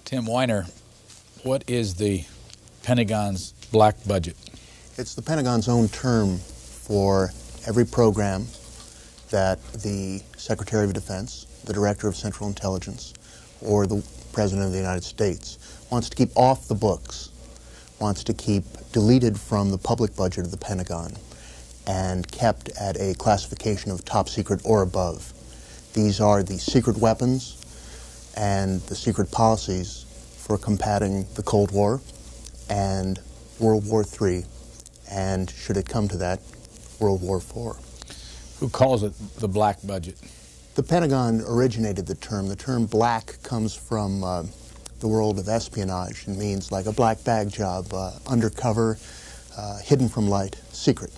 Tim Weiner, what is the Pentagon's black budget? It's the Pentagon's own term for every program that the Secretary of Defense, the Director of Central Intelligence, or the President of the United States wants to keep off the books, wants to keep deleted from the public budget of the Pentagon and kept at a classification of top secret or above. These are the secret weapons and the secret policies for combating the Cold War and World War III, and should it come to that, World War IV. Who calls it the black budget? The Pentagon originated the term. The term black comes from the world of espionage and means like a black bag job, undercover, hidden from light, secret.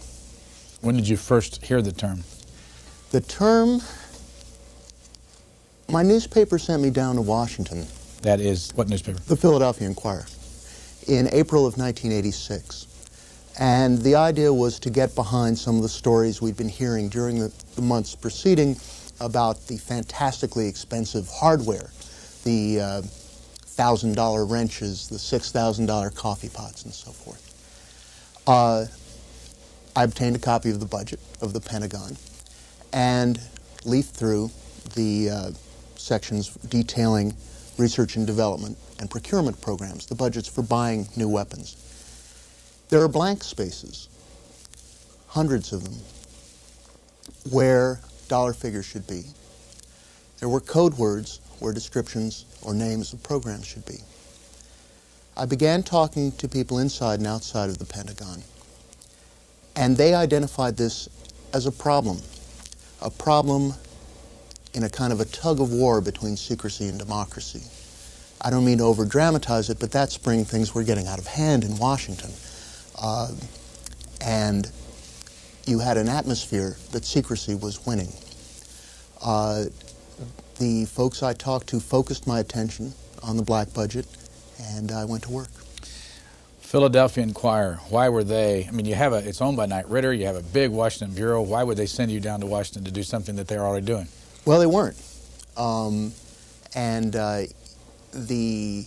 When did you first hear the term? The term, my newspaper sent me down to Washington. That is, what newspaper? The Philadelphia Inquirer, in April of 1986. And the idea was to get behind some of the stories we'd been hearing during the months preceding about the fantastically expensive hardware, the $1,000 wrenches, the $6,000 coffee pots, and so forth. I obtained a copy of the budget of the Pentagon and leafed through the sections detailing research and development and procurement programs, the budgets for buying new weapons. There are blank spaces, hundreds of them, where dollar figures should be. There were code words where descriptions or names of programs should be. I began talking to people inside and outside of the Pentagon, and they identified this as a problem in a kind of a tug of war between secrecy and democracy. I don't mean to over-dramatize it, but that spring things were getting out of hand in Washington. And you had an atmosphere that secrecy was winning. The folks I talked to focused my attention on the black budget, and I went to work. Philadelphia Inquirer, why were they, I mean, it's owned by Knight Ridder, you have a big Washington bureau, why would they send you down to Washington to do something that they're already doing? Well, they weren't. The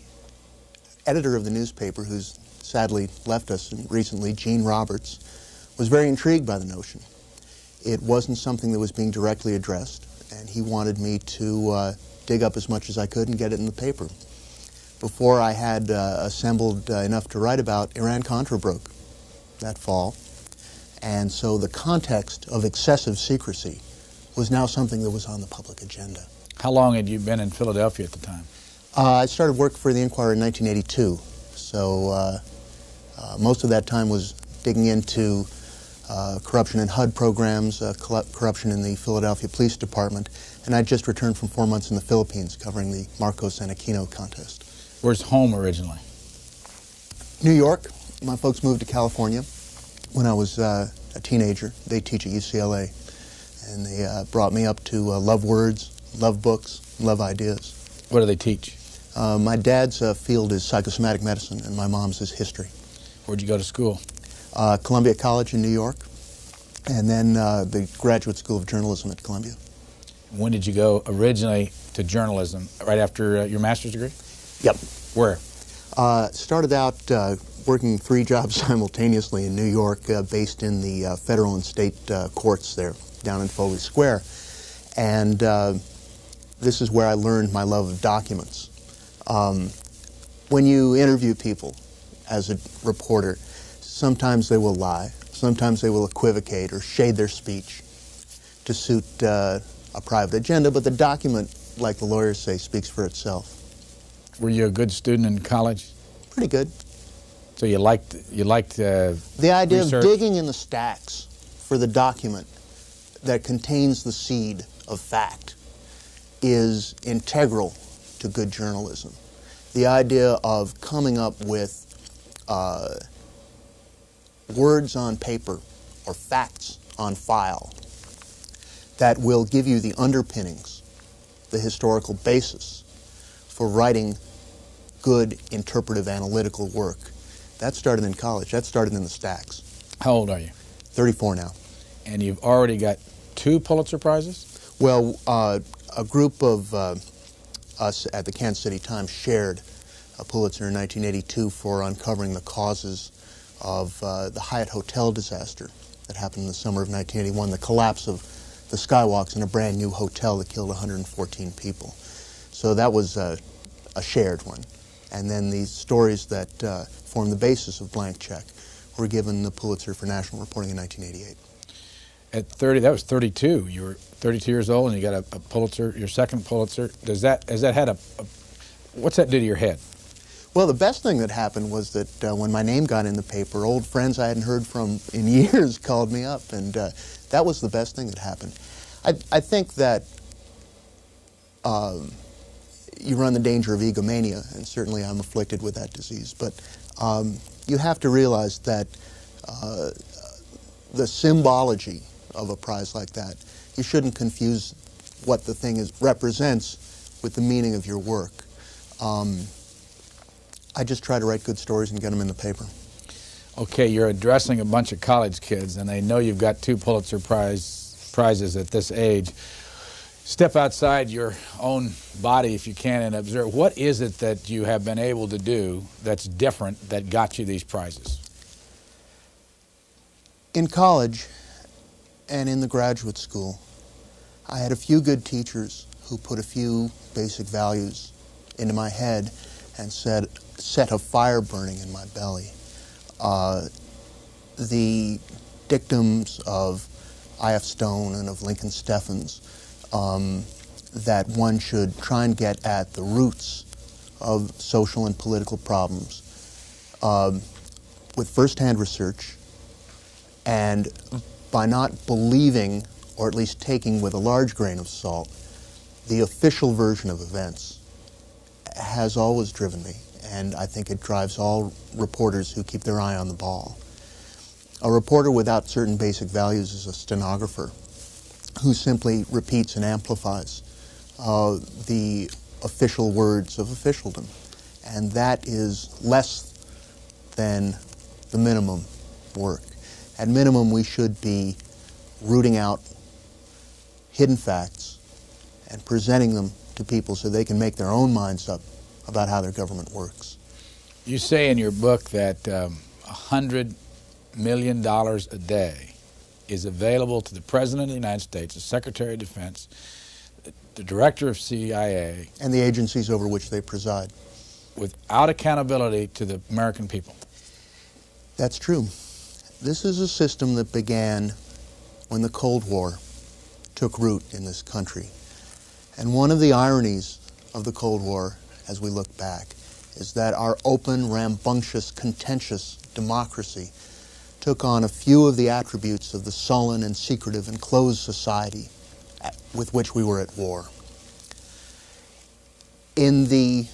editor of the newspaper, who's sadly left us recently, Gene Roberts, was very intrigued by the notion. It wasn't something that was being directly addressed, and he wanted me to dig up as much as I could and get it in the paper. Before I had assembled enough to write about, Iran-Contra broke that fall, and so the context of excessive secrecy was now something that was on the public agenda. How long had you been in Philadelphia at the time? I started work for the Inquirer in 1982, so most of that time was digging into corruption in HUD programs, corruption in the Philadelphia Police Department, and I just returned from 4 months in the Philippines covering the Marcos and Aquino contest. Where's home originally? New York. My folks moved to California when I was a teenager. They teach at UCLA, and they brought me up to love words, love books, love ideas. What do they teach? My dad's field is psychosomatic medicine, and my mom's is history. Where'd you go to school? Columbia College in New York, and then the Graduate School of Journalism at Columbia. When did you go originally to journalism? Right after your master's degree? Yep. Where? Started out working 3 jobs simultaneously in New York, based in the federal and state courts there, down in Foley Square. And this is where I learned my love of documents. When you interview people as a reporter, sometimes they will lie, sometimes they will equivocate or shade their speech to suit a private agenda, but the document, like the lawyers say, speaks for itself. Were you a good student in college? Pretty good. So you liked the idea research? Of digging in the stacks for the document that contains the seed of fact is integral to good journalism. The idea of coming up with words on paper or facts on file that will give you the underpinnings, the historical basis for writing good interpretive analytical work. That started in college. That started in the stacks. How old are you? 34 now. And you've already got 2 Pulitzer Prizes? Well, a group of us at the Kansas City Times shared a Pulitzer in 1982 for uncovering the causes of the Hyatt Hotel disaster that happened in the summer of 1981, the collapse of the skywalks in a brand new hotel that killed 114 people. So that was a shared one. And then these stories that form the basis of Blank Check were given the Pulitzer for National Reporting in 1988. At 30, that was 32. You were 32 years old and you got a Pulitzer, your second Pulitzer. Has that had what's that do to your head? Well, the best thing that happened was that when my name got in the paper, old friends I hadn't heard from in years called me up, and that was the best thing that happened. I think that you run the danger of egomania, and certainly I'm afflicted with that disease, but you have to realize that the symbology of a prize like that, you shouldn't confuse what the thing represents with the meaning of your work. I just try to write good stories and get them in the paper. Okay, you're addressing a bunch of college kids, and they know you've got 2 Pulitzer prizes at this age. Step outside your own body, if you can, and observe. What is it that you have been able to do that's different that got you these prizes? In college and in the graduate school, I had a few good teachers who put a few basic values into my head and set a fire burning in my belly. The dictums of I.F. Stone and of Lincoln Steffens, that one should try and get at the roots of social and political problems with first-hand research, and by not believing, or at least taking with a large grain of salt, the official version of events, has always driven me, and I think it drives all reporters who keep their eye on the ball. A reporter without certain basic values is a stenographer who simply repeats and amplifies the official words of officialdom, and that is less than the minimum work. At minimum, we should be rooting out hidden facts and presenting them to people so they can make their own minds up about how their government works. You say in your book that $100 million a day is available to the President of the United States, the Secretary of Defense, the Director of CIA, and the agencies over which they preside, without accountability to the American people. That's true. This is a system that began when the Cold War took root in this country. And one of the ironies of the Cold War, as we look back, is that our open, rambunctious, contentious democracy took on a few of the attributes of the sullen and secretive and closed society with which we were at war. In the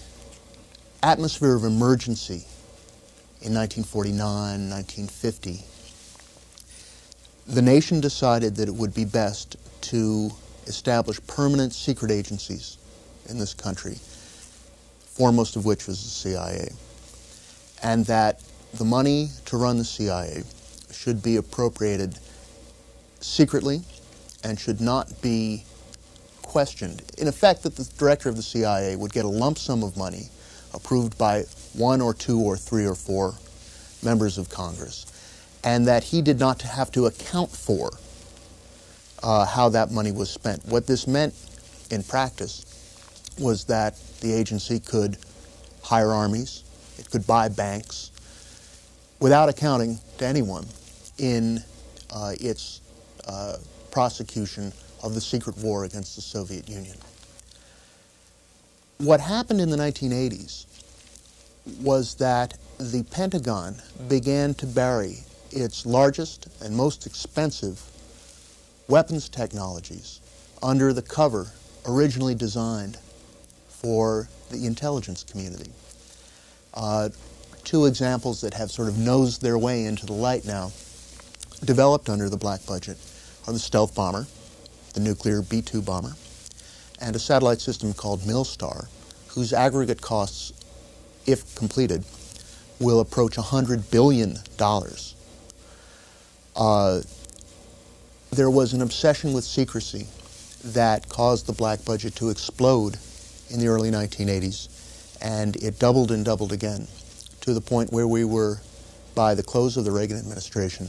atmosphere of emergency in 1949, 1950, the nation decided that it would be best to establish permanent secret agencies in this country, foremost of which was the CIA, and that the money to run the CIA should be appropriated secretly and should not be questioned. In effect, that the director of the CIA would get a lump sum of money approved by 1 or 2 or 3 or 4 members of Congress, and that he did not have to account for how that money was spent. What this meant in practice was that the agency could hire armies, it could buy banks, without accounting to anyone in its prosecution of the secret war against the Soviet Union. What happened in the 1980s was that the Pentagon began to bury its largest and most expensive weapons technologies under the cover originally designed for the intelligence community. 2 examples that have sort of nosed their way into the light now, developed under the black budget, are the stealth bomber, the nuclear B-2 bomber, and a satellite system called Milstar, whose aggregate costs, if completed, will approach $100 billion. There was an obsession with secrecy that caused the black budget to explode in the early 1980s, And it doubled and doubled again, to the point where we were, by the close of the Reagan administration,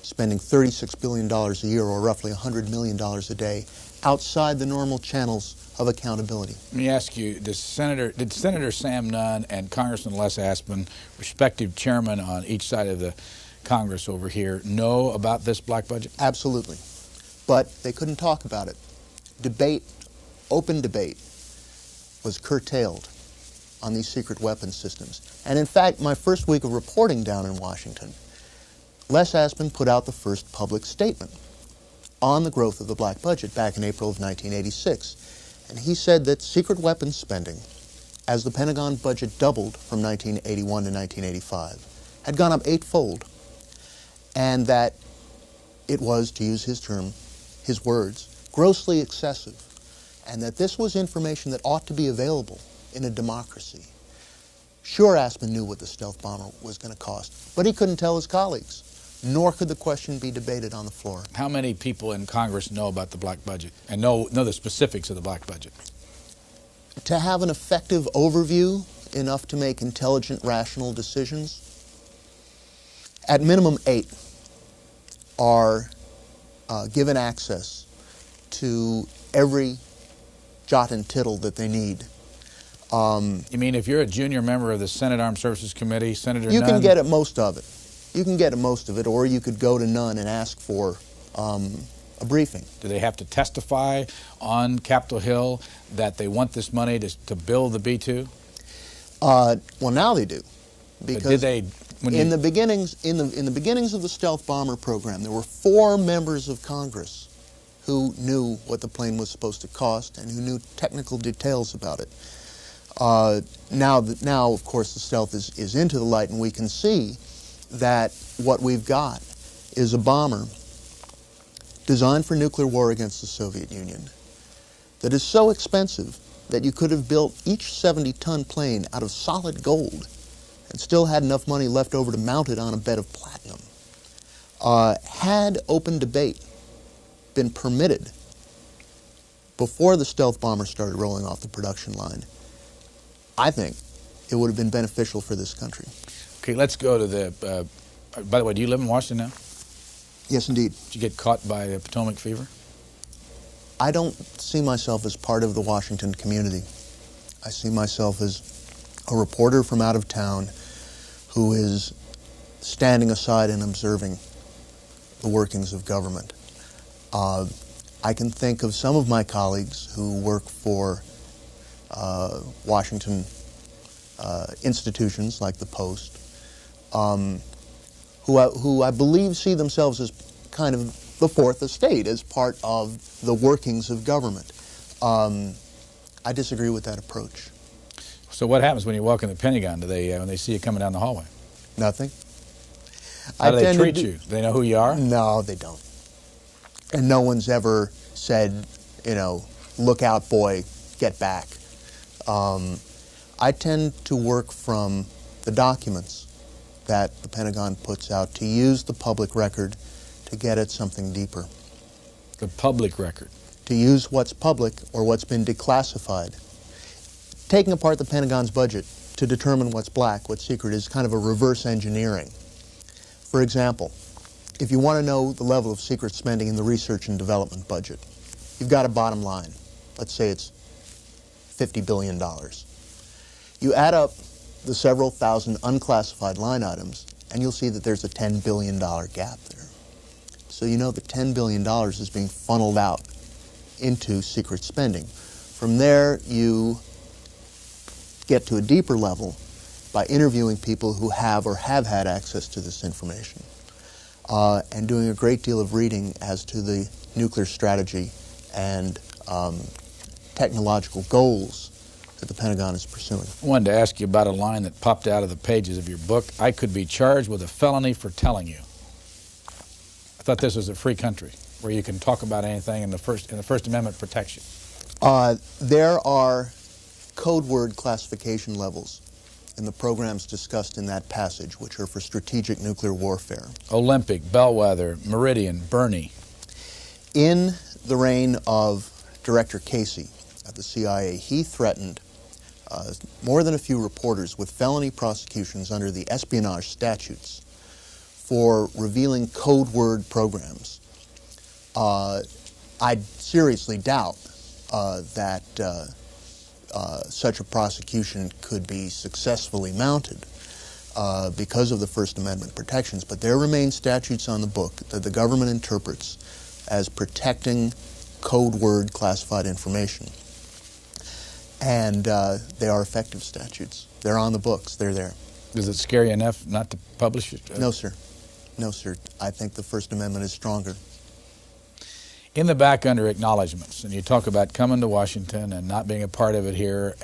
spending $36 billion a year, or roughly $100 million a day, outside the normal channels of accountability. Let me ask you, did Senator Sam Nunn and Congressman Les Aspin, respective chairmen on each side of the Congress over here, know about this black budget? Absolutely. But they couldn't talk about it. Debate, open debate, was curtailed on these secret weapons systems. And in fact, my first week of reporting down in Washington, Les Aspin put out the first public statement on the growth of the black budget back in April of 1986. And he said that secret weapons spending, as the Pentagon budget doubled from 1981 to 1985, had gone up eightfold, and that it was, to use his term, his words, grossly excessive, and that this was information that ought to be available in a democracy. Sure, Aspin knew what the stealth bomber was going to cost, but he couldn't tell his colleagues, nor could the question be debated on the floor. How many people in Congress know about the black budget and know the specifics of the black budget? To have an effective overview, enough to make intelligent, rational decisions, at minimum 8 are given access to every jot and tittle that they need. You mean if you're a junior member of the Senate Armed Services Committee, Senator Nunn? You can get at most of it. You can get at most of it, or you could go to Nunn and ask for a briefing. Do they have to testify on Capitol Hill that they want this money to build the B-2? Well, now they do, because but did they, in the beginnings of the stealth bomber program, there were 4 members of Congress who knew what the plane was supposed to cost and who knew technical details about it. Now, of course, the stealth is into the light, and we can see that what we've got is a bomber designed for nuclear war against the Soviet Union that is so expensive that you could have built each 70-ton plane out of solid gold and still had enough money left over to mount it on a bed of platinum. Had open debate been permitted before the stealth bomber started rolling off the production line, I think it would have been beneficial for this country. Okay, let's go to the, by the way, do you live in Washington now? Yes, indeed. Did you get caught by the Potomac fever? I don't see myself as part of the Washington community. I see myself as a reporter from out of town who is standing aside and observing the workings of government. I can think of some of my colleagues who work for Washington institutions like the Post, who I believe see themselves as kind of the fourth estate, as part of the workings of government. I disagree with that approach. So what happens when you walk in the Pentagon? Do they, when they see you coming down the hallway? Nothing. How do they treat you? Do they know who you are? No, they don't. And no one's ever said, you know, look out, boy, get back. I tend to work from the documents that the Pentagon puts out, to use the public record to get at something deeper. The public record? To use what's public or what's been declassified. Taking apart the Pentagon's budget to determine what's black, what's secret, is kind of a reverse engineering. For example, if you want to know the level of secret spending in the research and development budget, you've got a bottom line. Let's say it's $50 billion. You add up the several thousand unclassified line items, and you'll see that there's a $10 billion gap there. So you know that $10 billion is being funneled out into secret spending. From there, you get to a deeper level by interviewing people who have or have had access to this information, and doing a great deal of reading as to the nuclear strategy and technological goals that the Pentagon is pursuing. I wanted to ask you about a line that popped out of the pages of your book. I could be charged with a felony for telling you. I thought this was a free country where you can talk about anything and the First Amendment protects you. There are code word classification levels in the programs discussed in that passage, which are for strategic nuclear warfare. Olympic, Bellwether, Meridian, Bernie. In the reign of Director Casey at the CIA, he threatened more than a few reporters with felony prosecutions under the espionage statutes for revealing code word programs. I seriously doubt that such a prosecution could be successfully mounted because of the First Amendment protections, but there remain statutes on the book that the government interprets as protecting code word classified information. And they are effective statutes. They're on the books. They're there. Does it scare you enough not to publish it? No, sir. No, sir. I think the First Amendment is stronger. In the back under acknowledgments, and you talk about coming to Washington and not being a part of it here,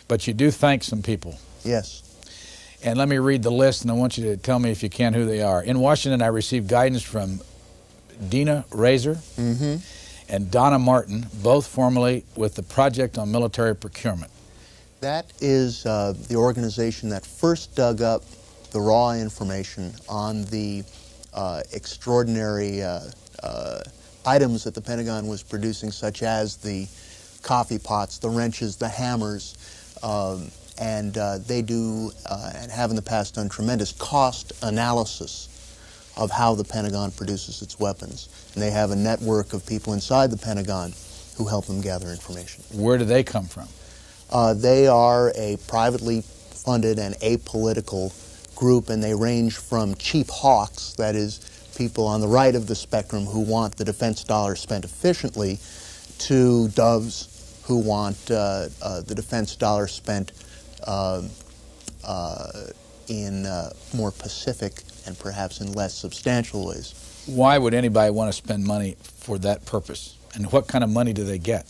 but you do thank some people. Yes. And let me read the list, and I want you to tell me if you can who they are. In Washington, I received guidance from Dina Razor and Donna Martin, both formerly with the Project on Military Procurement. That is the organization that first dug up the raw information on the extraordinary items that the Pentagon was producing, such as the coffee pots, the wrenches, the hammers, and they do and have in the past done tremendous cost analysis of how the Pentagon produces its weapons. And they have a network of people inside the Pentagon who help them gather information. Where do they come from? They are a privately funded and apolitical group, and they range from cheap hawks, that is, people on the right of the spectrum who want the defense dollar spent efficiently, to doves who want the defense dollar spent in more pacific and perhaps in less substantial ways. Why would anybody want to spend money for that purpose? And what kind of money do they get?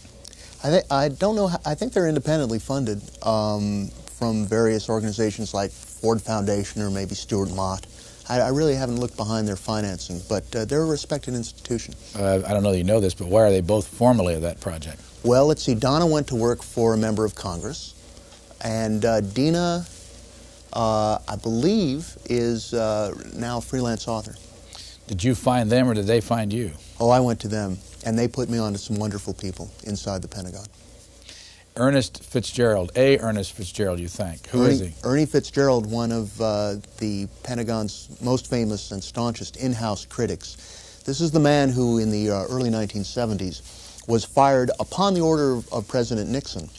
I don't know. I think they're independently funded from various organizations like Ford Foundation or maybe Stuart Mott. I really haven't looked behind their financing, but they're a respected institution. I don't know that you know this, but why are they both formally of that project? Well, let's see. Donna went to work for a member of Congress, and Dina, I believe, is now a freelance author. Did you find them or did they find you? Oh, I went to them, and they put me on to some wonderful people inside the Pentagon. Ernest Fitzgerald, Ernest Fitzgerald, you think. Who is he? Ernie Fitzgerald, one of the Pentagon's most famous and staunchest in-house critics. This is the man who, in the early 1970s, was fired upon the order of President Nixon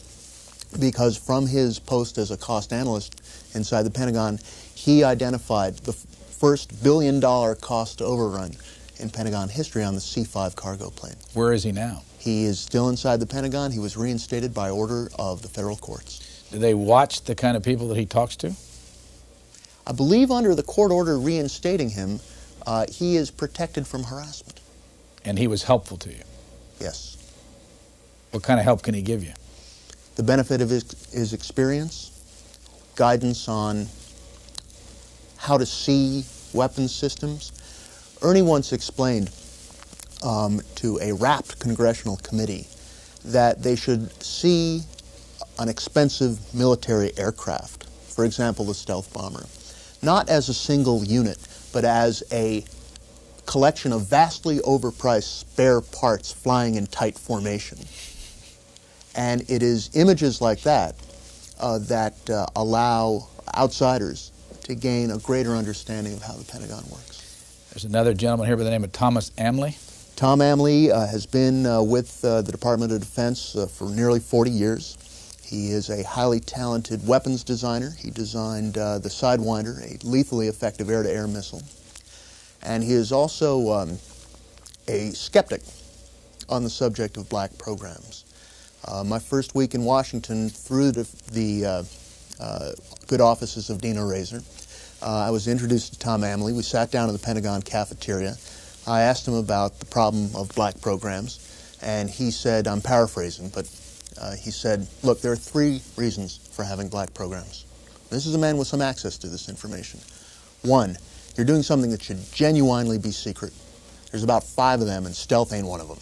because from his post as a cost analyst inside the Pentagon, he identified the first billion-dollar cost overrun in Pentagon history on the C-5 cargo plane. Where is he now? He is still inside the Pentagon. He was reinstated by order of the federal courts. Do they watch the kind of people that he talks to? I believe under the court order reinstating him, he is protected from harassment. And he was helpful to you? Yes. What kind of help can he give you? The benefit of his experience, guidance on how to see weapons systems. Ernie once explained to a rapt congressional committee that they should see an expensive military aircraft, for example the stealth bomber, not as a single unit, but as a collection of vastly overpriced spare parts flying in tight formation. And it is images like that that allow outsiders to gain a greater understanding of how the Pentagon works. There's another gentleman here by the name of Thomas Amley. Tom Amley has been with the Department of Defense for nearly 40 years. He is a highly talented weapons designer. He designed the Sidewinder, a lethally effective air-to-air missile. And he is also a skeptic on the subject of black programs. My first week in Washington, through the good offices of Dina Razor, I was introduced to Tom Amley. We sat down in the Pentagon cafeteria. I asked him about the problem of black programs, and he said, I'm paraphrasing, but he said, look, there are 3 reasons for having black programs. This is a man with some access to this information. 1, you're doing something that should genuinely be secret. There's about 5 of them, and stealth ain't one of them.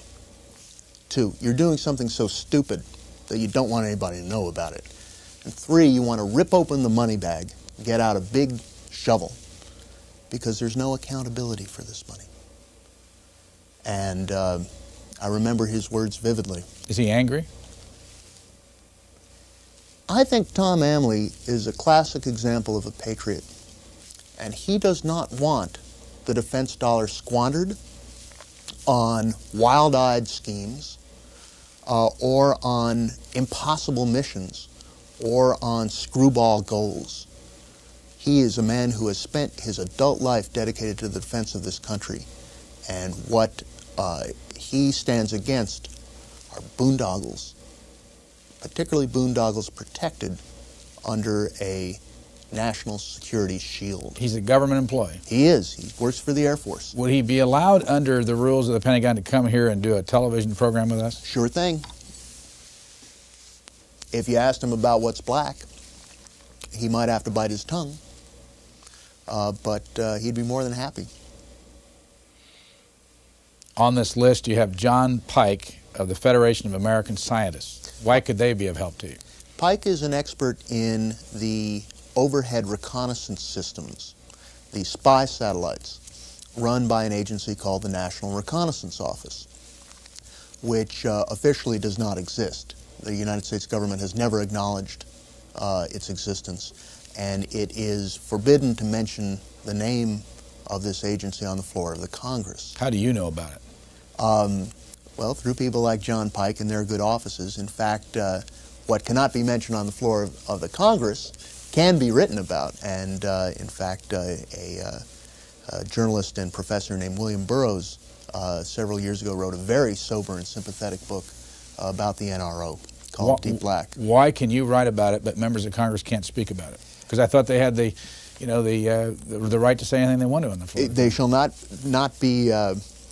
2, you're doing something so stupid that you don't want anybody to know about it. And 3, you want to rip open the money bag, get out a big shovel, because there's no accountability for this money. And I remember his words vividly. Is he angry? I think Tom Amley is a classic example of a patriot, and he does not want the defense dollar squandered on wild-eyed schemes or on impossible missions or on screwball goals. He is a man who has spent his adult life dedicated to the defense of this country, and what he stands against are boondoggles, particularly boondoggles protected under a national security shield. He's a government employee. He is. He works for the Air Force. Would he be allowed under the rules of the Pentagon to come here and do a television program with us? Sure thing. If you asked him about what's black, he might have to bite his tongue, but he'd be more than happy. On this list, you have John Pike of the Federation of American Scientists. Why could they be of help to you? Pike is an expert in the overhead reconnaissance systems, the spy satellites, run by an agency called the National Reconnaissance Office, which officially does not exist. The United States government has never acknowledged its existence, and it is forbidden to mention the name of this agency on the floor of the Congress. How do you know about it? Well, through people like John Pike and their good offices. In fact, what cannot be mentioned on the floor of the Congress can be written about, and in fact, a journalist and professor named William Burroughs several years ago wrote a very sober and sympathetic book about the NRO called Deep Black. Why can you write about it, but members of Congress can't speak about it? Because I thought they had the right to say anything they want to on the floor. They shall not be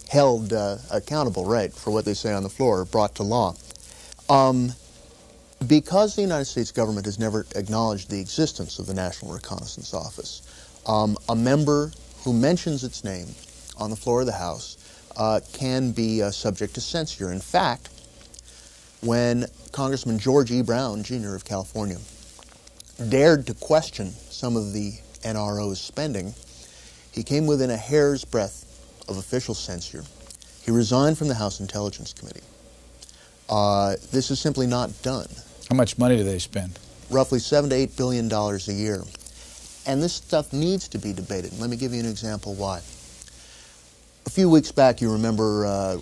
held accountable, right, for what they say on the floor or brought to law. Because the United States government has never acknowledged the existence of the National Reconnaissance Office, a member who mentions its name on the floor of the House can be subject to censure. In fact, when Congressman George E. Brown, Jr. of California, dared to question some of the NRO's spending, he came within a hair's breadth of official censure. He resigned from the House Intelligence Committee. This is simply not done. How much money do they spend? Roughly $7 to $8 billion a year. And this stuff needs to be debated. Let me give you an example why. A few weeks back, you remember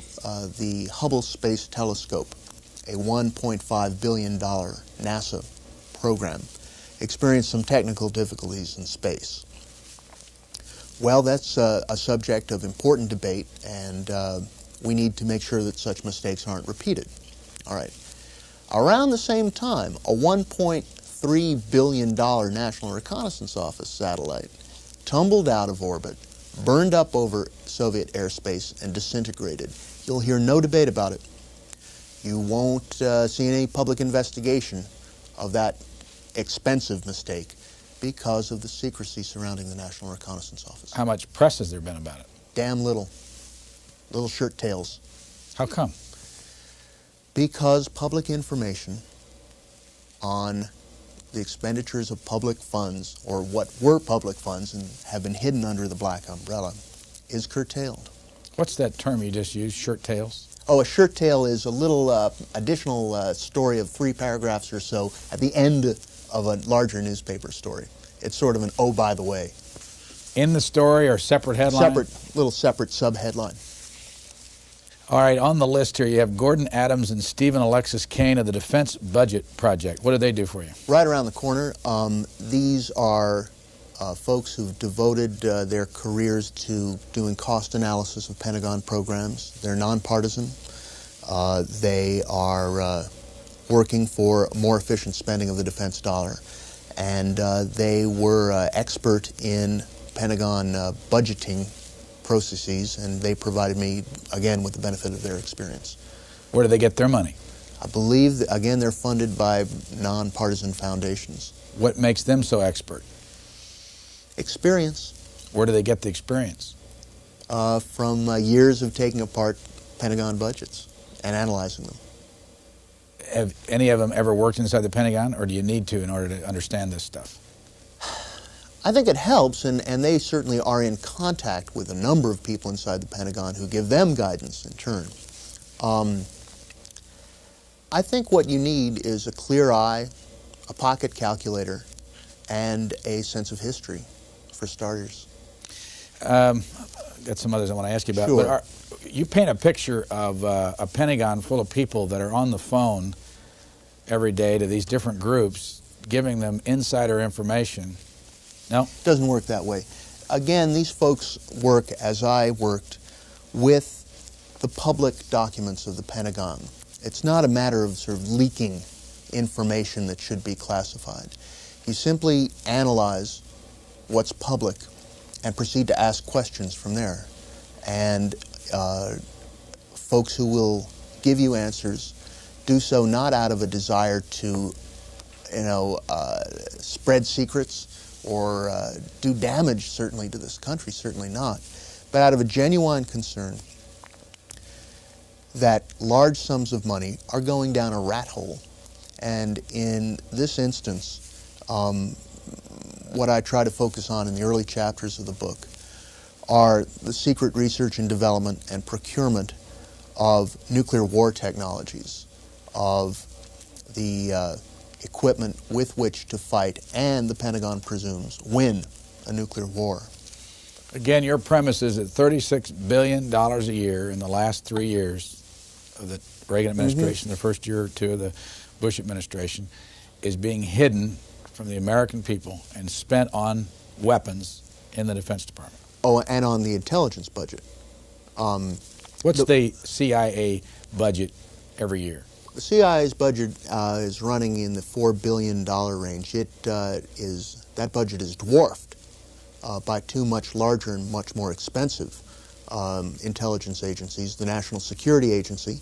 the Hubble Space Telescope, a $1.5 billion NASA program, experienced some technical difficulties in space. Well, that's a subject of important debate, and we need to make sure that such mistakes aren't repeated. All right. Around the same time, a $1.3 billion National Reconnaissance Office satellite tumbled out of orbit, burned up over Soviet airspace, and disintegrated. You'll hear no debate about it. You won't see any public investigation of that expensive mistake because of the secrecy surrounding the National Reconnaissance Office. How much press has there been about it? Damn little. Little shirt tails. How come? Because public information on the expenditures of public funds, or what were public funds and have been hidden under the black umbrella, is curtailed. What's that term you just used, shirt tails? Oh, a shirt tail is a little additional story of 3 paragraphs or so at the end of a larger newspaper story. It's sort of an oh, by the way. In the story or separate headline? Little separate sub-headline. All right, on the list here you have Gordon Adams and Stephen Alexis Kane of the Defense Budget Project. What do they do for you? Right around the corner. These are folks who've devoted their careers to doing cost analysis of Pentagon programs. They're nonpartisan. They are working for more efficient spending of the defense dollar. And they were expert in Pentagon budgeting processes, and they provided me, again, with the benefit of their experience. Where do they get their money? I believe, that, again, they're funded by nonpartisan foundations. What makes them so expert? Experience. Where do they get the experience? From years of taking apart Pentagon budgets and analyzing them. Have any of them ever worked inside the Pentagon, or do you need to in order to understand this stuff? I think it helps, and they certainly are in contact with a number of people inside the Pentagon who give them guidance in turn. I think what you need is a clear eye, a pocket calculator, and a sense of history, for starters. Got some others I want to ask you about. Sure. But you paint a picture of a Pentagon full of people that are on the phone every day to these different groups, giving them insider information. No? It doesn't work that way. Again, these folks work, as I worked, with the public documents of the Pentagon. It's not a matter of sort of leaking information that should be classified. You simply analyze what's public and proceed to ask questions from there. And folks who will give you answers do so not out of a desire to, spread secrets or do damage, certainly, to this country, certainly not, but out of a genuine concern that large sums of money are going down a rat hole. And in this instance, what I try to focus on in the early chapters of the book are the secret research and development and procurement of nuclear war technologies, of the equipment with which to fight, and the Pentagon presumes, win a nuclear war. Again, your premise is that $36 billion a year in the last 3 years of the Reagan administration, the first year or two of the Bush administration, is being hidden from the American people and spent on weapons in the Defense Department. Oh, and on the intelligence budget. What's the CIA budget every year? The CIA's budget is running in the $4 billion range. That budget is dwarfed by two much larger and much more expensive intelligence agencies. The National Security Agency,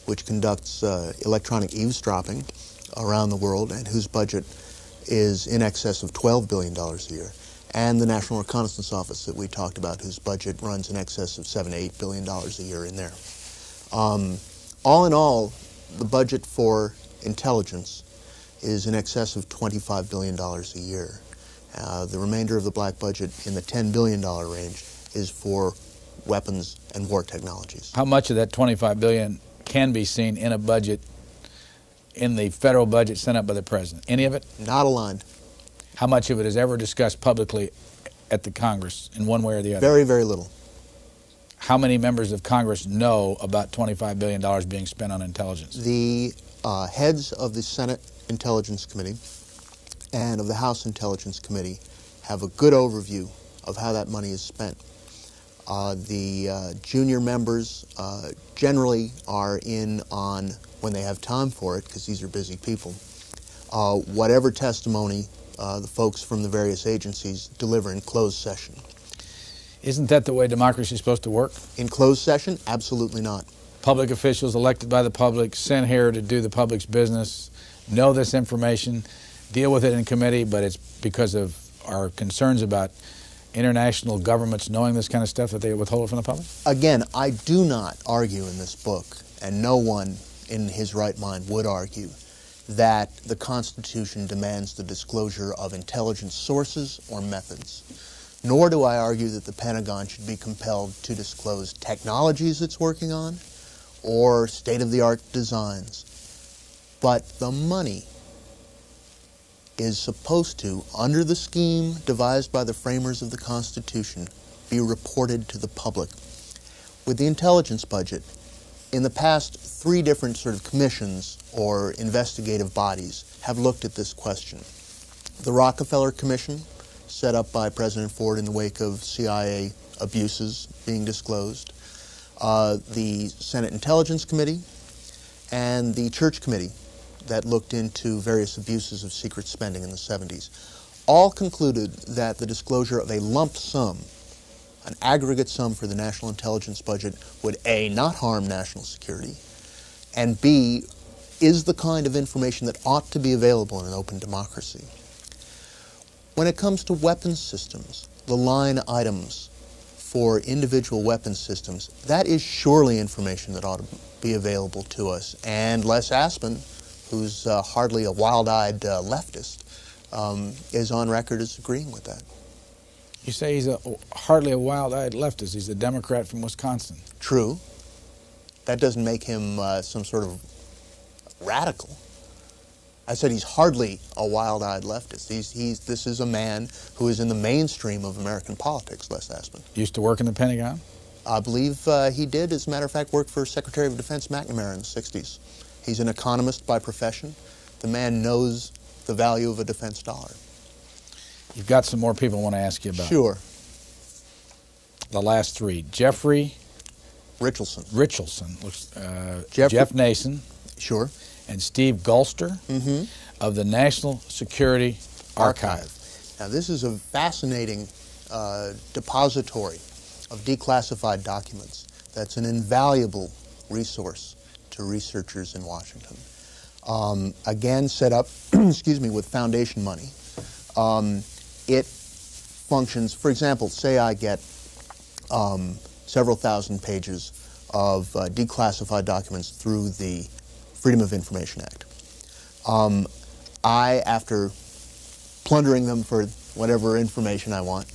which conducts electronic eavesdropping around the world and whose budget is in excess of $12 billion a year, and the National Reconnaissance Office that we talked about, whose budget runs in excess of $7 to $8 billion a year in there. All in all, the budget for intelligence is in excess of $25 billion a year. The remainder of the black budget in the $10 billion range is for weapons and war technologies. How much of that $25 billion can be seen in a budget, in the federal budget sent up by the President? Any of it? Not aligned. How much of it is ever discussed publicly at the Congress in one way or the other? Very, very little. How many members of Congress know about $25 billion being spent on intelligence? The heads of the Senate Intelligence Committee and of the House Intelligence Committee have a good overview of how that money is spent. The junior members generally are in on, when they have time for it, because these are busy people, whatever testimony the folks from the various agencies deliver in closed session. Isn't that the way democracy is supposed to work? In closed session? Absolutely not. Public officials elected by the public, sent here to do the public's business, know this information, deal with it in committee, but it's because of our concerns about international governments knowing this kind of stuff that they withhold it from the public? Again, I do not argue in this book, and no one in his right mind would argue, that the Constitution demands the disclosure of intelligence sources or methods. Nor do I argue that the Pentagon should be compelled to disclose technologies it's working on or state-of-the-art designs. But the money is supposed to, under the scheme devised by the framers of the Constitution, be reported to the public. With the intelligence budget, in the past, 3 different sort of commissions or investigative bodies have looked at this question. The Rockefeller Commission, set up by President Ford in the wake of CIA abuses being disclosed, the Senate Intelligence Committee, and the Church Committee that looked into various abuses of secret spending in the 70s, all concluded that the disclosure of a lump sum, an aggregate sum for the national intelligence budget, would A, not harm national security, and B, is the kind of information that ought to be available in an open democracy. When it comes to weapons systems, the line items for individual weapons systems, that is surely information that ought to be available to us. And Les Aspin, who's hardly a wild-eyed leftist, is on record as agreeing with that. You say he's hardly a wild-eyed leftist. He's a Democrat from Wisconsin. I said he's hardly a wild-eyed leftist. This is a man who is in the mainstream of American politics, Les Aspin. Used to work in the Pentagon? I believe he did, as a matter of fact, work for Secretary of Defense McNamara in the 60s. He's an economist by profession. The man knows the value of a defense dollar. You've got some more people I want to ask you about. Sure. The last three. Jeffrey Richardson. Jeff Nason. Sure. And Steve Gulster of the National Security Archive. Now, this is a fascinating depository of declassified documents that's an invaluable resource to researchers in Washington. Again, set up, excuse me, with foundation money. It functions, for example, say I get several thousand pages of declassified documents through the Freedom of Information Act. I, after plundering them for whatever information I want,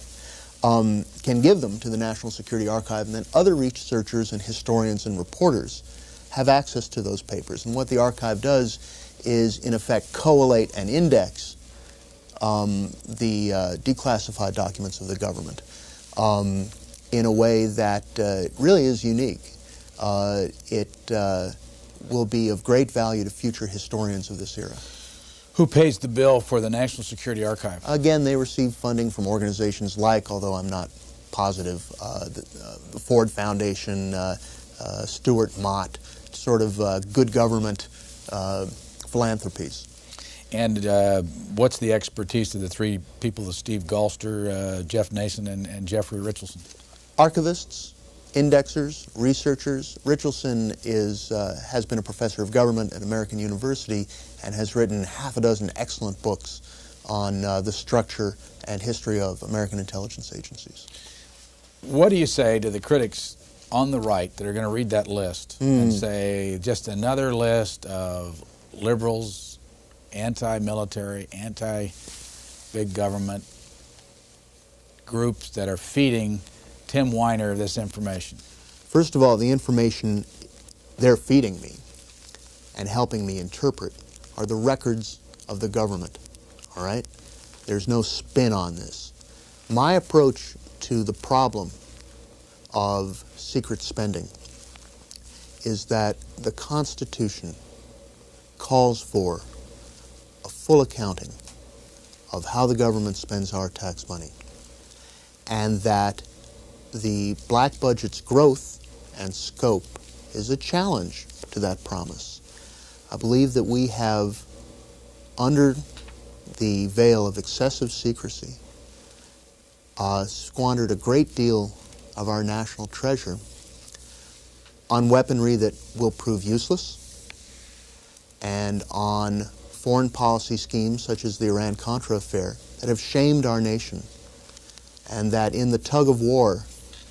can give them to the National Security Archive, and then other researchers and historians and reporters have access to those papers. And what the archive does is, in effect, collate and index the declassified documents of the government in a way that really is unique. It will be of great value to future historians of this era. Who pays the bill for the National Security Archive? Again, they receive funding from organizations like, although I'm not positive, the Ford Foundation, Stuart Mott, sort of good government philanthropies. And what's the expertise of the three people, the Steve Gulster, Jeff Nason, and Jeffrey Richardson? Archivists, indexers, researchers. Richardson has been a professor of government at American University and has written half a dozen excellent books on the structure and history of American intelligence agencies. What do you say to the critics on the right that are going to read that list and say just another list of liberals, anti-military, anti-big government groups that are feeding Tim Weiner this information? First of all, the information they're feeding me and helping me interpret are the records of the government, all right? There's no spin on this. My approach to the problem of secret spending is that the Constitution calls for a full accounting of how the government spends our tax money, and that the black budget's growth and scope is a challenge to that promise. I believe that we have, under the veil of excessive secrecy, squandered a great deal of our national treasure on weaponry that will prove useless, and on foreign policy schemes such as the Iran-Contra affair that have shamed our nation, and that in the tug of war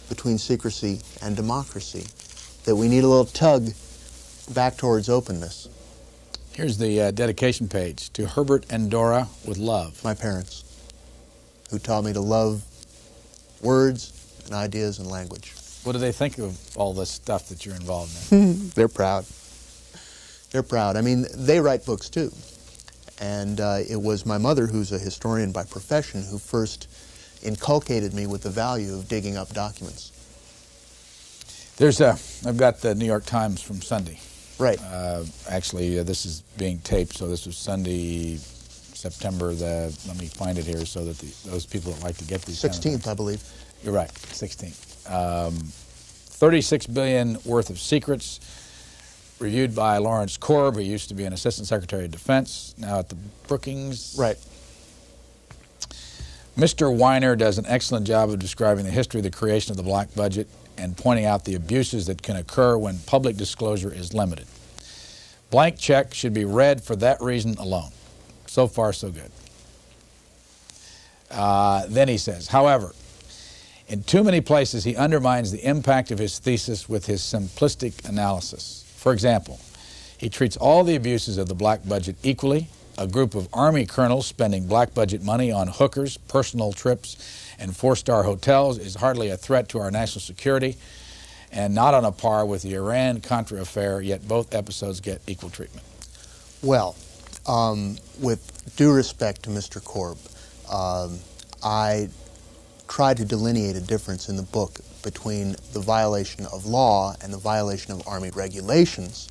between secrecy and democracy, that we need a little tug back towards openness. Here's the dedication page. To Herbert and Dora with love. My parents, who taught me to love words and ideas and language. What do they think of all this stuff that you're involved in? They're proud. They're proud. I mean, they write books too. And it was my mother, who's a historian by profession, who first inculcated me with the value of digging up documents. I've got the New York Times from Sunday. Right. Actually, this is being taped, so this was Sunday, September let me find it here so that those people that like to get these 16th, I believe. You're right, 16th. $36 billion worth of secrets, reviewed by Lawrence Korb, who used to be an Assistant Secretary of Defense, now at the Brookings. Right. Mr. Weiner does an excellent job of describing the history of the creation of the black budget and pointing out the abuses that can occur when public disclosure is limited. Blank check should be read for that reason alone. So far, so good. Then he says, however, in too many places he undermines the impact of his thesis with his simplistic analysis. For example, he treats all the abuses of the black budget equally. A group of Army colonels spending black budget money on hookers, personal trips, and four-star hotels is hardly a threat to our national security and not on a par with the Iran-Contra affair, yet both episodes get equal treatment. Well, With due respect to Mr. Korb, I tried to delineate a difference in the book between the violation of law and the violation of Army regulations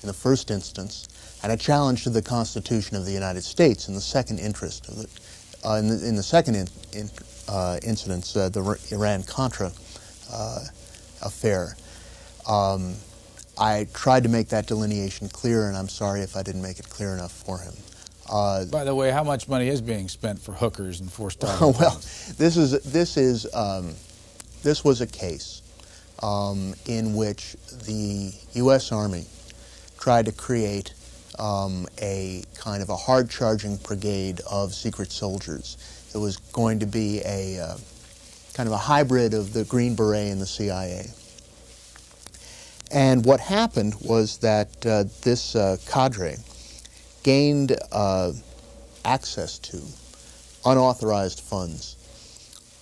in the first instance, and a challenge to the Constitution of the United States in the second interest of in the second incident, the Iran-Contra affair. I tried to make that delineation clear, and I'm sorry if I didn't make it clear enough for him. By the way, how much money is being spent for hookers and forced-out? Well, this was a case in which the U.S. Army tried to create a kind of a hard-charging brigade of secret soldiers. It was going to be a kind of a hybrid of the Green Beret and the CIA. And what happened was that this cadre gained access to unauthorized funds,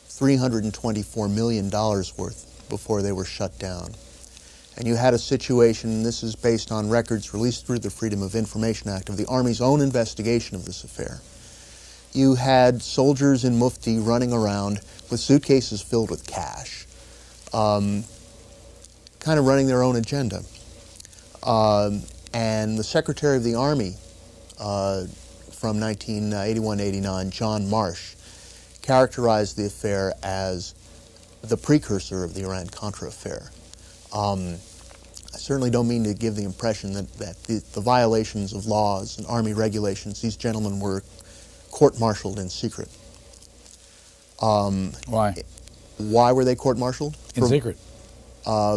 $324 million worth, before they were shut down. And you had a situation, and this is based on records released through the Freedom of Information Act of the Army's own investigation of this affair. You had soldiers in Mufti running around with suitcases filled with cash, kind of running their own agenda. And the Secretary of the Army from 1981-89, John Marsh, characterized the affair as the precursor of the Iran-Contra affair. I certainly don't mean to give the impression that the violations of laws and Army regulations, these gentlemen were court-martialed in secret. Why? Why were they court-martialed? In secret?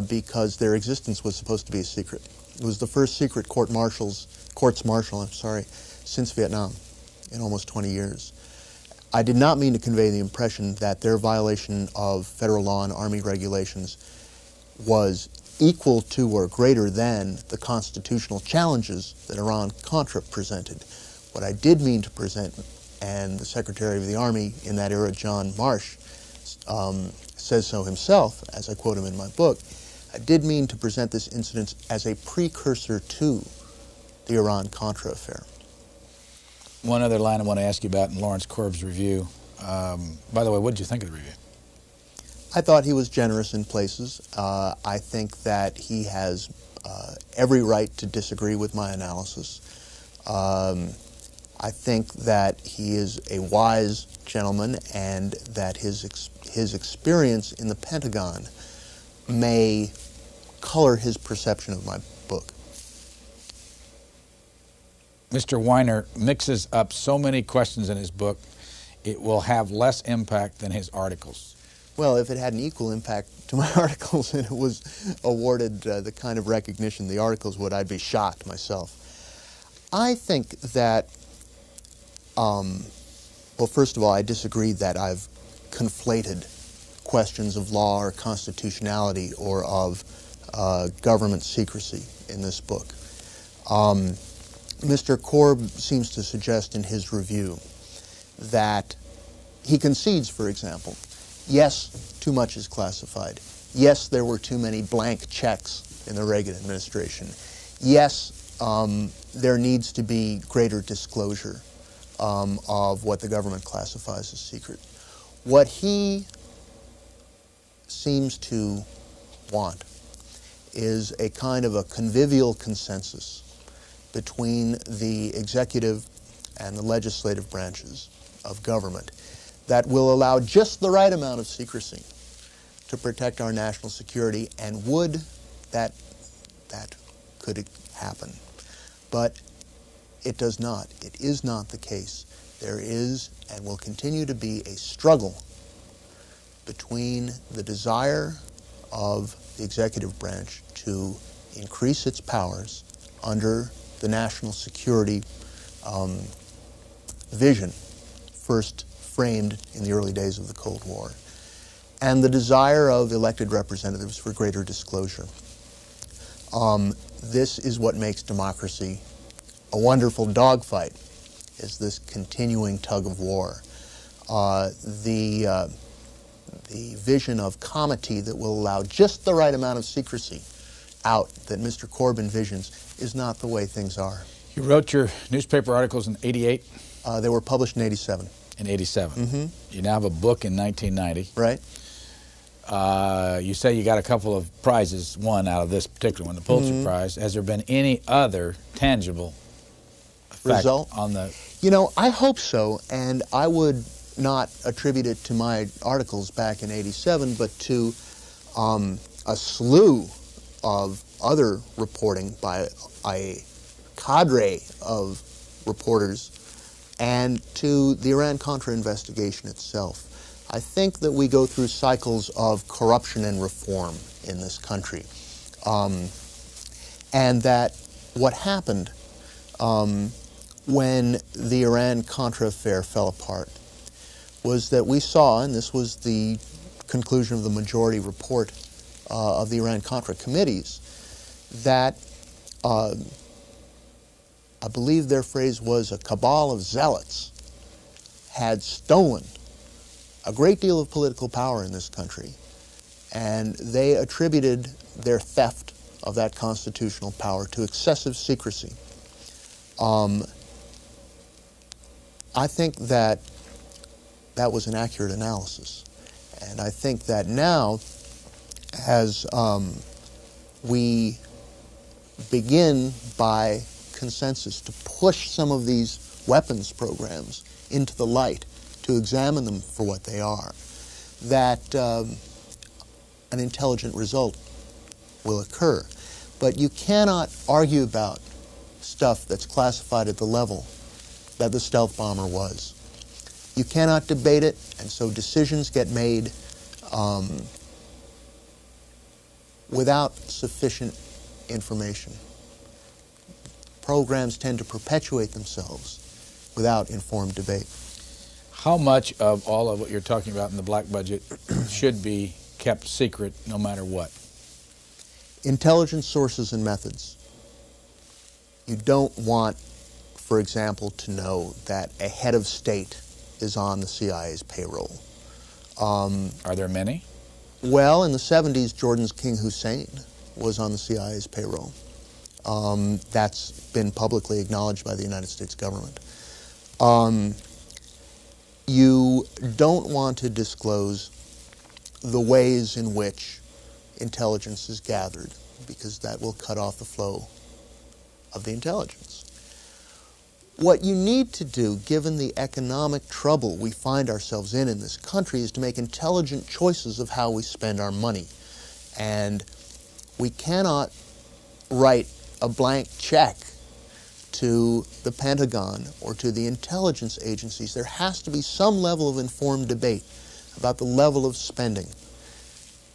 Because their existence was supposed to be a secret. It was the first secret courts-martial, since Vietnam in almost 20 years. I did not mean to convey the impression that their violation of federal law and Army regulations was equal to or greater than the constitutional challenges that Iran-Contra presented. What I did mean to present, and the Secretary of the Army in that era, John Marsh, says so himself, as I quote him in my book, I did mean to present this incident as a precursor to the Iran-Contra affair. One other line I want to ask you about in Lawrence Korb's review. By the way, what did you think of the review? I thought he was generous in places. I think that he has every right to disagree with my analysis. I think that he is a wise gentleman and that his experience in the Pentagon may color his perception of my book. Mr. Weiner mixes up so many questions in his book, it will have less impact than his articles. Well, if it had an equal impact to my articles and it was awarded the kind of recognition the articles would, I'd be shocked myself. I think that, well, first of all, I disagree that I've conflated questions of law or constitutionality or of government secrecy in this book. Mr. Korb seems to suggest in his review that he concedes, for example, yes, too much is classified. Yes, there were too many blank checks in the Reagan administration. Yes, there needs to be greater disclosure of what the government classifies as secret. What he seems to want is a kind of a convivial consensus between the executive and the legislative branches of government that will allow just the right amount of secrecy to protect our national security, and would that could happen. But it does not. It is not the case. There is and will continue to be a struggle between the desire of the executive branch to increase its powers under the national security vision, first framed in the early days of the Cold War, and the desire of elected representatives for greater disclosure. This is what makes democracy a wonderful dogfight, is this continuing tug of war. The vision of comity that will allow just the right amount of secrecy out that Mr. Korb envisions is not the way things are. You wrote your newspaper articles in '88? They were published in '87. In '87. Mm-hmm. You now have a book in 1990. Right. You say you got a couple of prizes, one out of this particular one, the Pulitzer Prize. Has there been any other tangible effect result on the... You know, I hope so, and I would not attribute it to my articles back in '87, but to a slew of other reporting by a cadre of reporters, and to the Iran-Contra investigation itself. I think that we go through cycles of corruption and reform in this country, and that what happened when the Iran-Contra affair fell apart was that we saw, and this was the conclusion of the majority report of the Iran-Contra committees, that I believe their phrase was a cabal of zealots had stolen a great deal of political power in this country, and they attributed their theft of that constitutional power to excessive secrecy. I think that that was an accurate analysis, and I think that now, as we begin by consensus to push some of these weapons programs into the light, to examine them for what they are, that an intelligent result will occur. But you cannot argue about stuff that's classified at the level that the stealth bomber was. You cannot debate it, and so decisions get made without sufficient information. Programs tend to perpetuate themselves without informed debate. How much of all of what you're talking about in the black budget should be kept secret no matter what? Intelligence sources and methods. You don't want, for example, to know that a head of state is on the CIA's payroll. Are there many? Well, in the 70s, Jordan's King Hussein was on the CIA's payroll. That's been publicly acknowledged by the United States government. You don't want to disclose the ways in which intelligence is gathered, because that will cut off the flow of the intelligence. What you need to do, given the economic trouble we find ourselves in this country, is to make intelligent choices of how we spend our money. And we cannot write a blank check to the Pentagon or to the intelligence agencies. There has to be some level of informed debate about the level of spending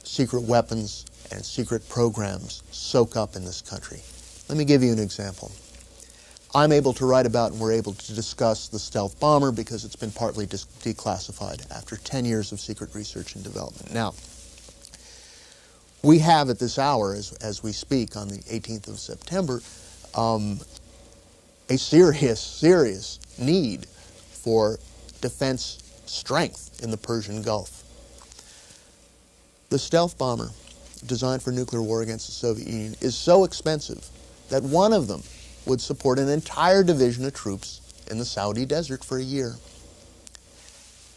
secret weapons and secret programs soak up in this country. Let me give you an example. I'm able to write about, and we're able to discuss, the stealth bomber because it's been partly declassified after 10 years of secret research and development. Now, we have at this hour, as we speak on the 18th of September, a serious need for defense strength in the Persian Gulf. The stealth bomber, designed for nuclear war against the Soviet Union, is so expensive that one of them would support an entire division of troops in the Saudi desert for a year.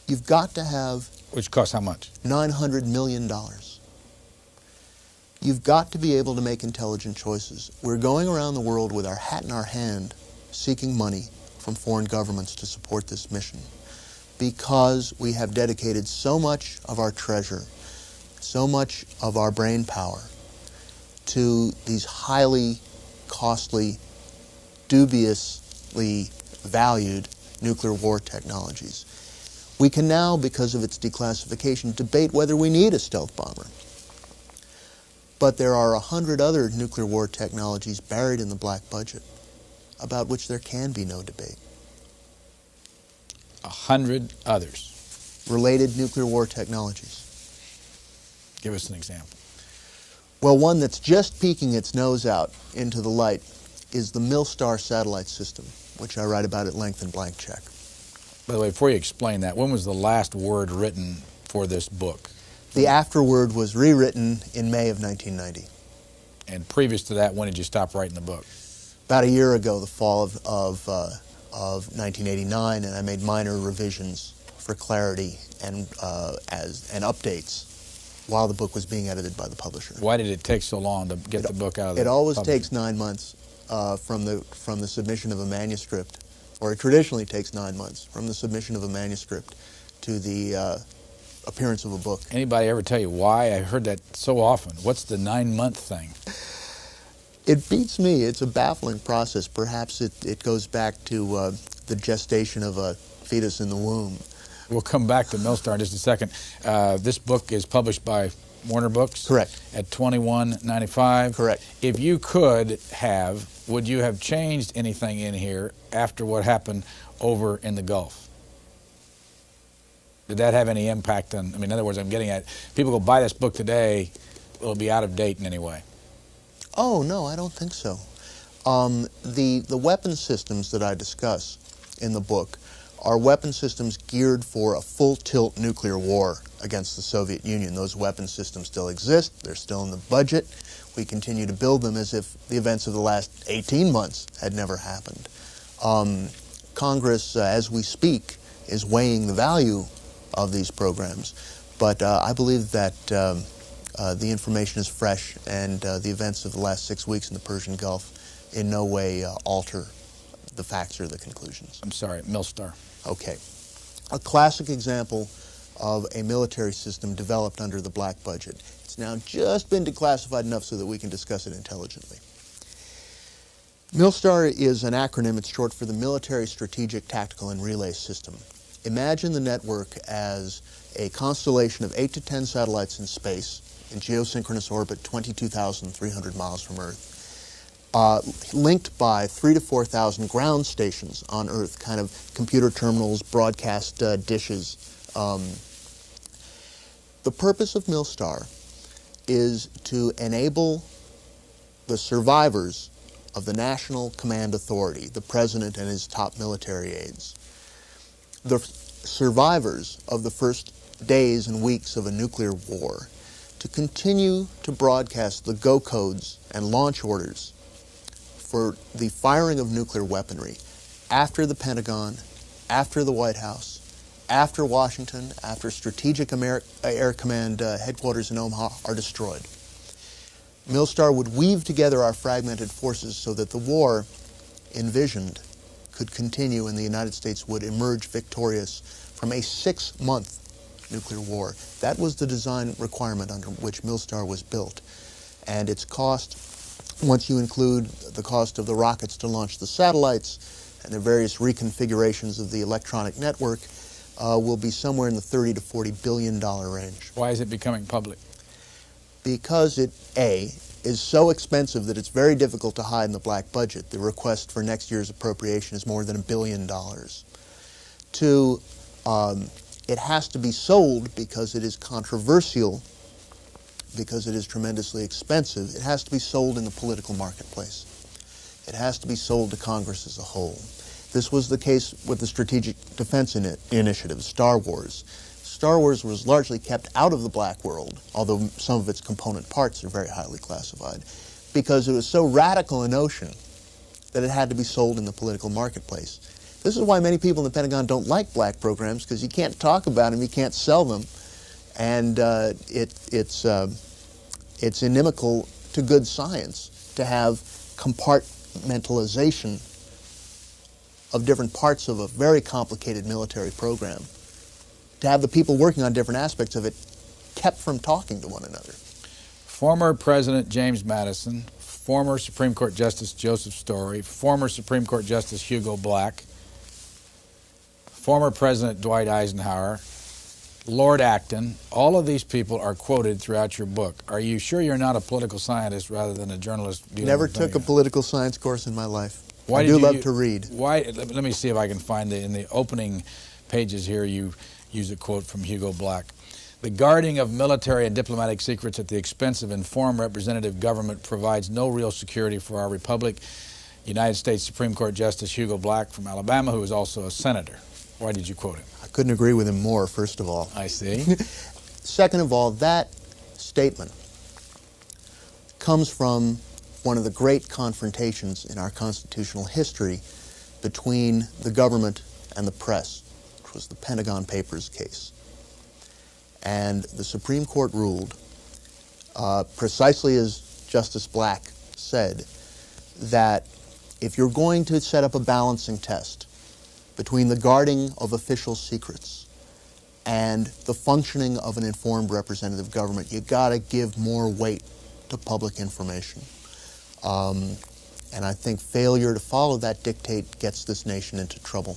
You've got to have... Which costs how much? $900 million. You've got to be able to make intelligent choices. We're going around the world with our hat in our hand, seeking money from foreign governments to support this mission, because we have dedicated so much of our treasure, so much of our brain power to these highly costly, dubiously valued nuclear war technologies. We can now, because of its declassification, debate whether we need a stealth bomber. But there are 100 other nuclear war technologies buried in the black budget about which there can be no debate. 100 others. Related nuclear war technologies. Give us an example. Well, one that's just peeking its nose out into the light is the Milstar satellite system, which I write about at length in Blank Check. By the way, before you explain that, when was the last word written for this book? The afterword was rewritten in May of 1990. And previous to that, when did you stop writing the book? about a year ago, the fall of 1989, and I made minor revisions for clarity and updates while the book was being edited by the publisher. Why did it take so long to get the book out of the It always publisher? takes 9 months from the submission of a manuscript, or it traditionally takes 9 months from the submission of a manuscript to the appearance of a book. Anybody ever tell you why? I heard that so often. What's the 9-month thing? It beats me. It's a baffling process. Perhaps it goes back to the gestation of a fetus in the womb. We'll come back to Millstar in just a second. This book is published by Warner Books? Correct. At $21.95? Correct. If you could have, would you have changed anything in here after what happened over in the Gulf? Did that have any impact on, I mean, in other words, I'm getting at, people go buy this book today, it'll be out of date in any way? Oh, no, I don't think so. The weapon systems that I discuss in the book are weapon systems geared for a full-tilt nuclear war against the Soviet Union. Those weapon systems still exist. They're still in the budget. We continue to build them as if the events of the last 18 months had never happened. Congress, as we speak, is weighing the value of these programs, but I believe that the information is fresh, and the events of the last 6 weeks in the Persian Gulf in no way alter the facts or the conclusions. I'm sorry, Millstar. Okay. A classic example of a military system developed under the black budget. It's now just been declassified enough so that we can discuss it intelligently. Millstar is an acronym. It's short for the Military Strategic Tactical and Relay System. Imagine the network as a constellation of 8 to 10 satellites in space in geosynchronous orbit 22,300 miles from Earth, linked by 3,000 to 4,000 ground stations on Earth, kind of computer terminals, broadcast dishes. The purpose of Millstar is to enable the survivors of the National Command Authority, the President and his top military aides, the survivors of the first days and weeks of a nuclear war, to continue to broadcast the go codes and launch orders for the firing of nuclear weaponry after the Pentagon, after the White House, after Washington, after Strategic Air Command headquarters in Omaha are destroyed. Millstar would weave together our fragmented forces so that the war envisioned could continue and the United States would emerge victorious from a 6-month nuclear war. That was the design requirement under which Millstar was built. And its cost, once you include the cost of the rockets to launch the satellites and the various reconfigurations of the electronic network, will be somewhere in the $30 to $40 billion range. Why is it becoming public? Because it, A, is so expensive that it's very difficult to hide in the black budget. The request for next year's appropriation is more than $1 billion. 2, it has to be sold because it is controversial, because it is tremendously expensive. It has to be sold in the political marketplace. It has to be sold to Congress as a whole. This was the case with the Strategic Defense Initiative, Star Wars. Star Wars was largely kept out of the black world, although some of its component parts are very highly classified, because it was so radical a notion that it had to be sold in the political marketplace. This is why many people in the Pentagon don't like black programs, because you can't talk about them, you can't sell them, and it's inimical to good science to have compartmentalization of different parts of a very complicated military program, to have the people working on different aspects of it kept from talking to one another. Former President James Madison, former Supreme Court Justice Joseph Story, former Supreme Court Justice Hugo Black, former President Dwight Eisenhower, Lord Acton, all of these people are quoted throughout your book. Are you sure you're not a political scientist rather than a journalist? Never took a political science course in my life. Why I do love to read. Why? Let me see if I can find it. In the opening pages here, you use a quote from Hugo Black. The guarding of military and diplomatic secrets at the expense of informed representative government provides no real security for our republic. United States Supreme Court Justice Hugo Black from Alabama, who is also a senator. Why did you quote him? I couldn't agree with him more, first of all. I see. Second of all, that statement comes from one of the great confrontations in our constitutional history between the government and the press, which was the Pentagon Papers case. And the Supreme Court ruled, precisely as Justice Black said, that if you're going to set up a balancing test between the guarding of official secrets and the functioning of an informed representative government, you got to give more weight to public information. And I think failure to follow that dictate gets this nation into trouble.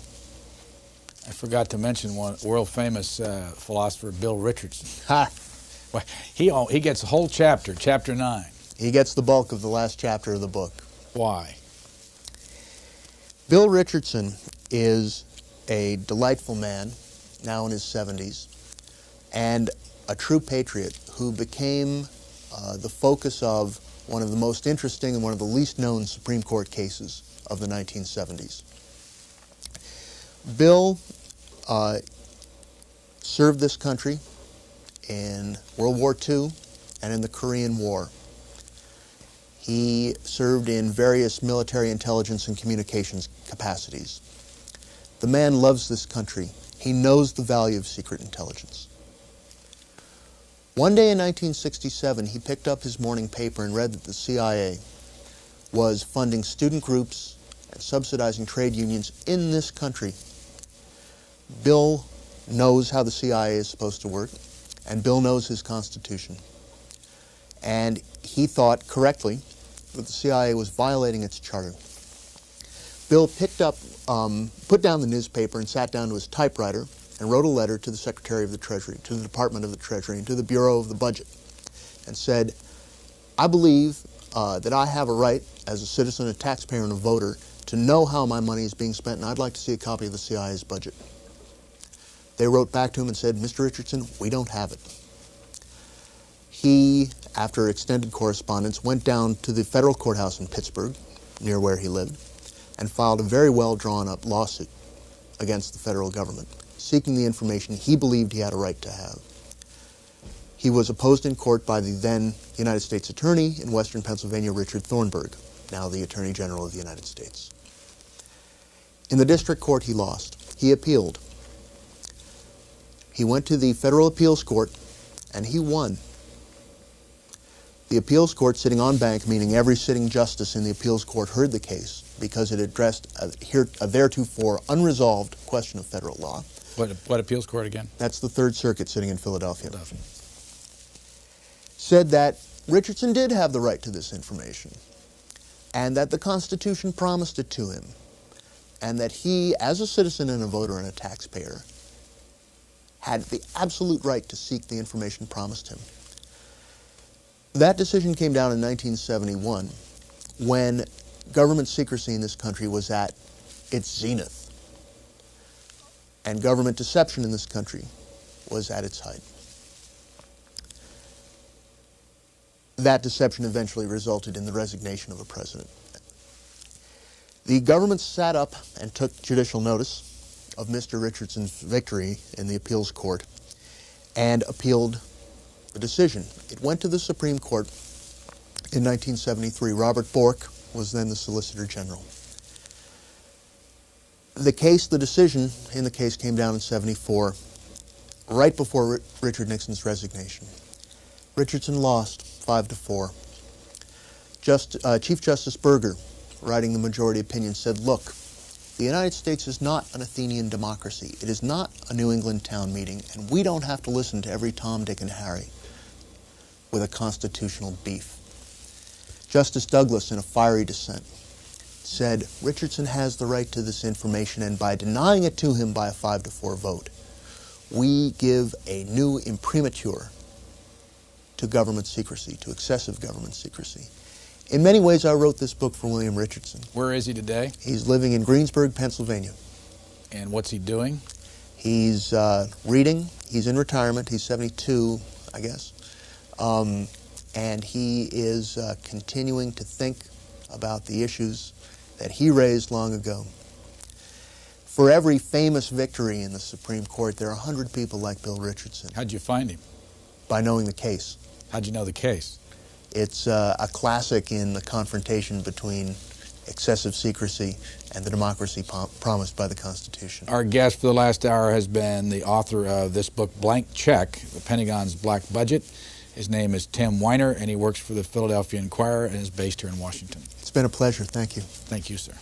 I forgot to mention one world-famous philosopher, Bill Richardson. Ha! Well, he gets a whole chapter, chapter 9. He gets the bulk of the last chapter of the book. Why? Bill Richardson is a delightful man, now in his 70s, and a true patriot who became the focus of one of the most interesting and one of the least known Supreme Court cases of the 1970s. Bill served this country in World War II and in the Korean War. He served in various military intelligence and communications capacities. The man loves this country. He knows the value of secret intelligence. One day in 1967, he picked up his morning paper and read that the CIA was funding student groups and subsidizing trade unions in this country. Bill knows how the CIA is supposed to work, and Bill knows his Constitution. And he thought correctly that the CIA was violating its charter. Bill picked up, put down the newspaper and sat down to his typewriter and wrote a letter to the Secretary of the Treasury, to the Department of the Treasury, and to the Bureau of the Budget, and said, I believe that I have a right as a citizen, a taxpayer, and a voter to know how my money is being spent, and I'd like to see a copy of the CIA's budget. They wrote back to him and said, Mr. Richardson, we don't have it. He, after extended correspondence, went down to the federal courthouse in Pittsburgh, near where he lived, and filed a very well drawn-up lawsuit against the federal government, seeking the information he believed he had a right to have. He was opposed in court by the then United States Attorney in Western Pennsylvania, Richard Thornburg, now the Attorney General of the United States. In the district court, he lost. He appealed. He went to the Federal Appeals Court, and he won. The appeals court, sitting en banc, meaning every sitting justice in the appeals court heard the case because it addressed a theretofore unresolved question of federal law. What appeals court again? That's the Third Circuit sitting in Philadelphia. Said that Richardson did have the right to this information, and that the Constitution promised it to him, and that he, as a citizen and a voter and a taxpayer, had the absolute right to seek the information promised him. That decision came down in 1971 when government secrecy in this country was at its zenith, and government deception in this country was at its height. That deception eventually resulted in the resignation of the president. The government sat up and took judicial notice of Mr. Richardson's victory in the appeals court and appealed the decision. It went to the Supreme Court in 1973. Robert Bork was then the Solicitor General. The decision in the case came down in '74, right before Richard Nixon's resignation. Richardson lost 5-4. Chief Justice Berger, writing the majority opinion, said, look, the United States is not an Athenian democracy. It is not a New England town meeting, and we don't have to listen to every Tom, Dick, and Harry with a constitutional beef. Justice Douglas, in a fiery dissent, said Richardson has the right to this information, and by denying it to him by a 5-4 vote, we give a new imprimatur to government secrecy, to excessive government secrecy. In many ways, I wrote this book for William Richardson. Where is he today? He's living in Greensburg, Pennsylvania. And what's he doing? He's reading. He's in retirement. He's 72, I guess. And he is continuing to think about the issues that he raised long ago. For every famous victory in the Supreme Court, there are 100 people like Bill Richardson. How'd you find him? By knowing the case. How'd you know the case? It's a classic in the confrontation between excessive secrecy and the democracy promised by the Constitution. Our guest for the last hour has been the author of this book, Blank Check, The Pentagon's Black Budget. His name is Tim Weiner, and he works for the Philadelphia Inquirer and is based here in Washington. It's been a pleasure. Thank you. Thank you, sir.